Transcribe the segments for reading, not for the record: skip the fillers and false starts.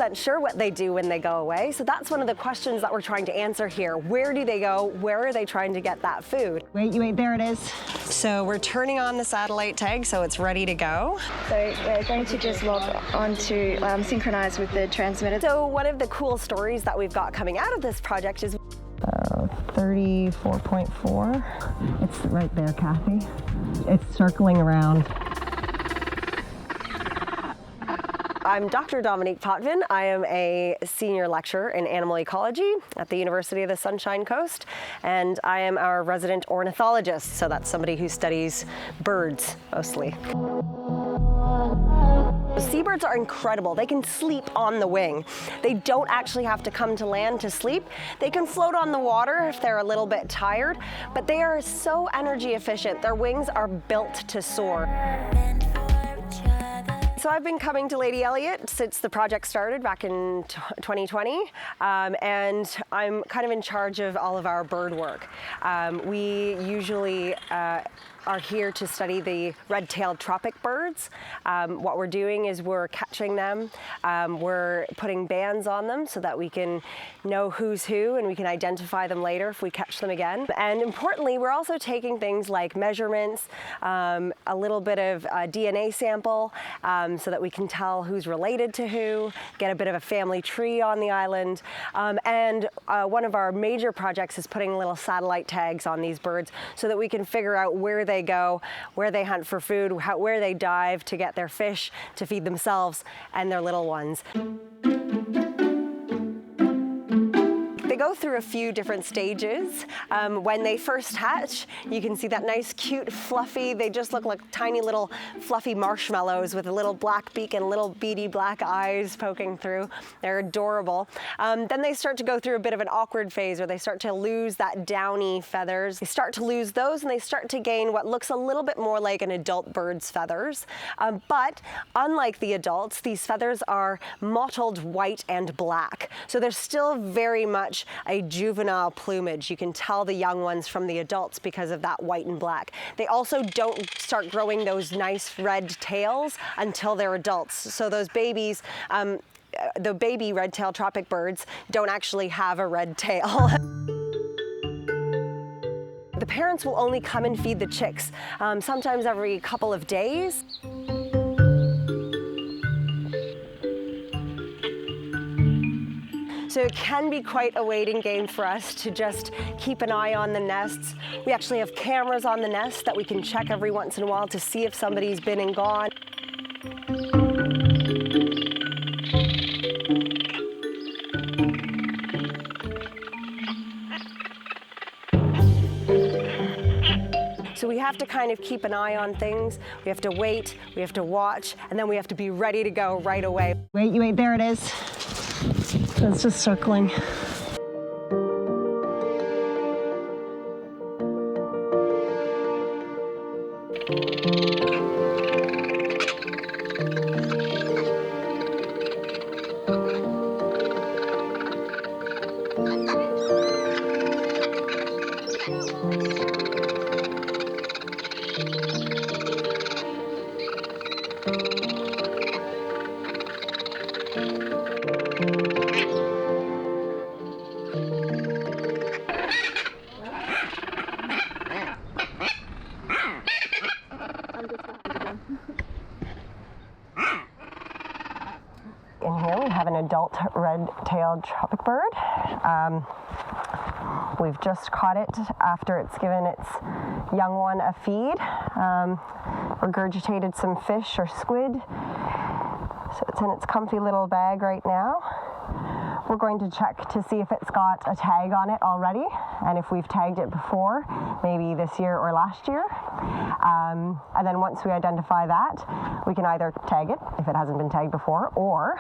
100% sure what they do when they go away. So that's one of the questions that we're trying to answer here. Where do they go? Where are they trying to get that food? Wait, there it is. So we're turning on the satellite tag so it's ready to go. So we're going to just log on to synchronize with the transmitter. So one of the cool stories that we've got coming out of this project is 34.4. It's right there, Kathy. It's circling around. I'm Dr. Dominique Potvin. I am a senior lecturer in animal ecology at the University of the Sunshine Coast, and I am our resident ornithologist, so that's somebody who studies birds mostly. Seabirds are incredible. They can sleep on the wing. They don't actually have to come to land to sleep. They can float on the water if they're a little bit tired, but they are so energy efficient. Their wings are built to soar. So I've been coming to Lady Elliot since the project started back in 2020, and I'm kind of in charge of all of our bird work. We usually are here to study the red-tailed tropic birds. What we're doing is we're catching them. We're putting bands on them so that we can know who's who and we can identify them later if we catch them again. And importantly, we're also taking things like measurements, a little bit of a DNA sample so that we can tell who's related to who, get a bit of a family tree on the island. And one of our major projects is putting little satellite tags on these birds so that we can figure out where they go, where they hunt for food, where they dive to get their fish to feed themselves and their little ones. They go through a few different stages. When they first hatch, you can see that nice, cute, fluffy, they just look like tiny little fluffy marshmallows with a little black beak and little beady black eyes poking through. They're adorable. Then they start to go through a bit of an awkward phase where they start to lose that downy feathers. They start to lose those and they start to gain what looks a little bit more like an adult bird's feathers. But unlike the adults, these feathers are mottled white and black. So they're still very much a juvenile plumage. You can tell the young ones from the adults because of that white and black. They also don't start growing those nice red tails until they're adults. So those babies, the baby red-tailed tropic birds don't actually have a red tail. The parents will only come and feed the chicks, sometimes every couple of days. So it can be quite a waiting game for us to just keep an eye on the nests. We actually have cameras on the nest that we can check every once in a while to see if somebody's been and gone. So we have to kind of keep an eye on things. We have to wait, we have to watch, and then we have to be ready to go right away. Wait, there it is. It's just circling. In here we have an adult red-tailed tropic bird. We've just caught it after it's given its young one a feed, regurgitated some fish or squid. So it's in its comfy little bag right now. We're going to check to see if it's got a tag on it already, and if we've tagged it before, maybe this year or last year. And then once we identify that, we can either tag it if it hasn't been tagged before, or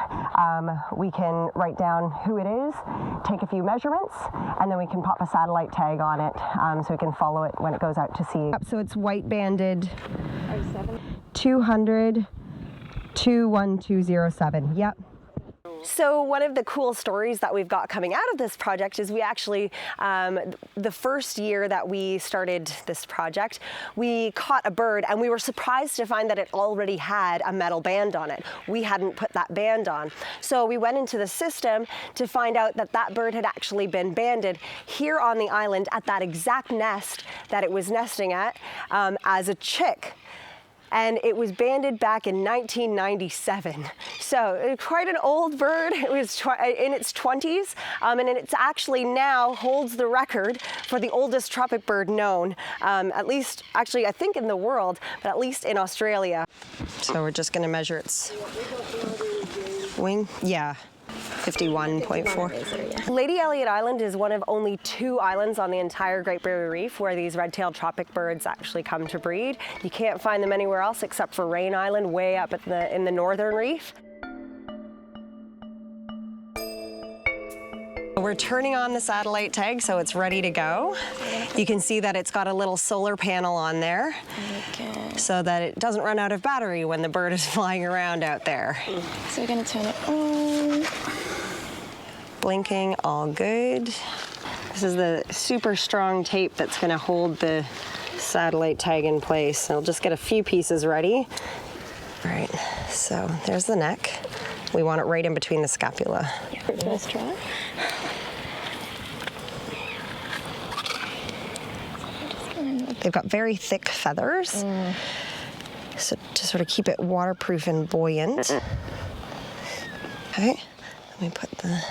we can write down who it is, take a few measurements, and then we can pop a satellite tag on it so we can follow it when it goes out to sea. So it's white banded 200 21207. Yep. So one of the cool stories that we've got coming out of this project is we actually, the first year that we started this project, we caught a bird and we were surprised to find that it already had a metal band on it. We hadn't put that band on. So we went into the system to find out that that bird had actually been banded here on the island at that exact nest that it was nesting at as a chick. And it was banded back in 1997. So quite an old bird. It was in its 20s, and it's actually now holds the record for the oldest tropic bird known, at least, actually, I think in the world, but at least in Australia. So we're just gonna measure its wing. Yeah. 51.4. Lady Elliot Island is one of only 2 islands on the entire Great Barrier Reef where these red-tailed tropic birds actually come to breed. You can't find them anywhere else except for Rain Island way up at in the northern reef. We're turning on the satellite tag so it's ready to go. You can see that it's got a little solar panel on there so that it doesn't run out of battery when the bird is flying around out there. So we're going to turn it on. Blinking, all good. This is the super strong tape that's going to hold the satellite tag in place. I'll just get a few pieces ready. All right, so there's the neck. We want it right in between the scapula. Yeah, first try. They've got very thick feathers, so to sort of keep it waterproof and buoyant. Okay, let me put the...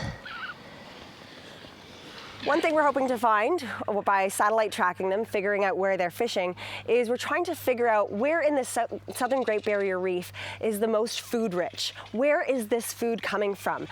One thing we're hoping to find by satellite tracking them, figuring out where they're fishing, is we're trying to figure out where in the southern Great Barrier Reef is the most food rich. Where is this food coming from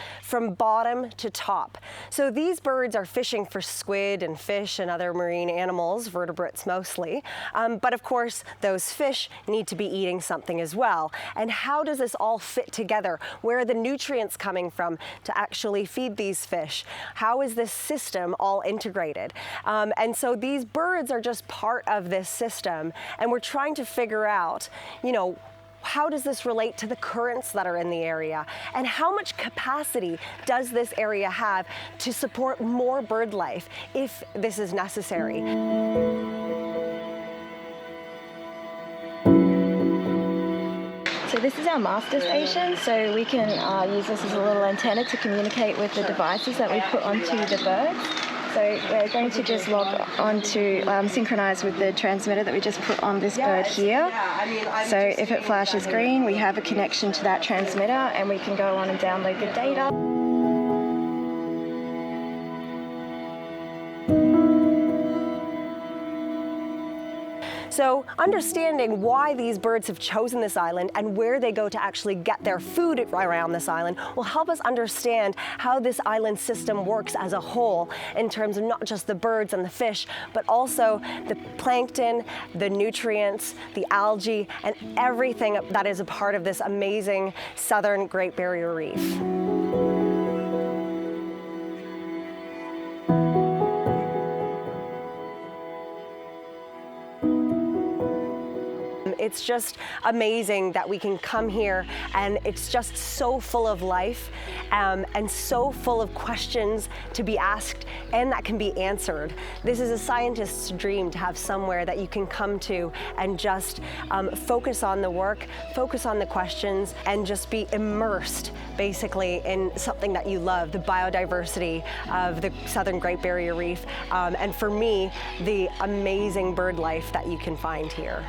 bottom to top? So these birds are fishing for squid and fish and other marine animals, vertebrates mostly. But of course, those fish need to be eating something as well. And how does this all fit together? Where are the nutrients coming from to actually feed these fish? How is this system all integrated? And so these birds are just part of this system, and we're trying to figure out, you know, how does this relate to the currents that are in the area? And how much capacity does this area have to support more bird life if this is necessary? So this is our master station, so we can use this as a little antenna to communicate with the devices that we put onto the birds. So we're going to just log on to synchronize with the transmitter that we just put on this bird here. So if it flashes green, we have a connection to that transmitter and we can go on and download the data. So understanding why these birds have chosen this island and where they go to actually get their food around this island will help us understand how this island system works as a whole in terms of not just the birds and the fish, but also the plankton, the nutrients, the algae, and everything that is a part of this amazing southern Great Barrier Reef. It's just amazing that we can come here and it's just so full of life and so full of questions to be asked and that can be answered. This is a scientist's dream to have somewhere that you can come to and just focus on the work, focus on the questions, and just be immersed basically in something that you love, the biodiversity of the southern Great Barrier Reef, and for me, the amazing bird life that you can find here.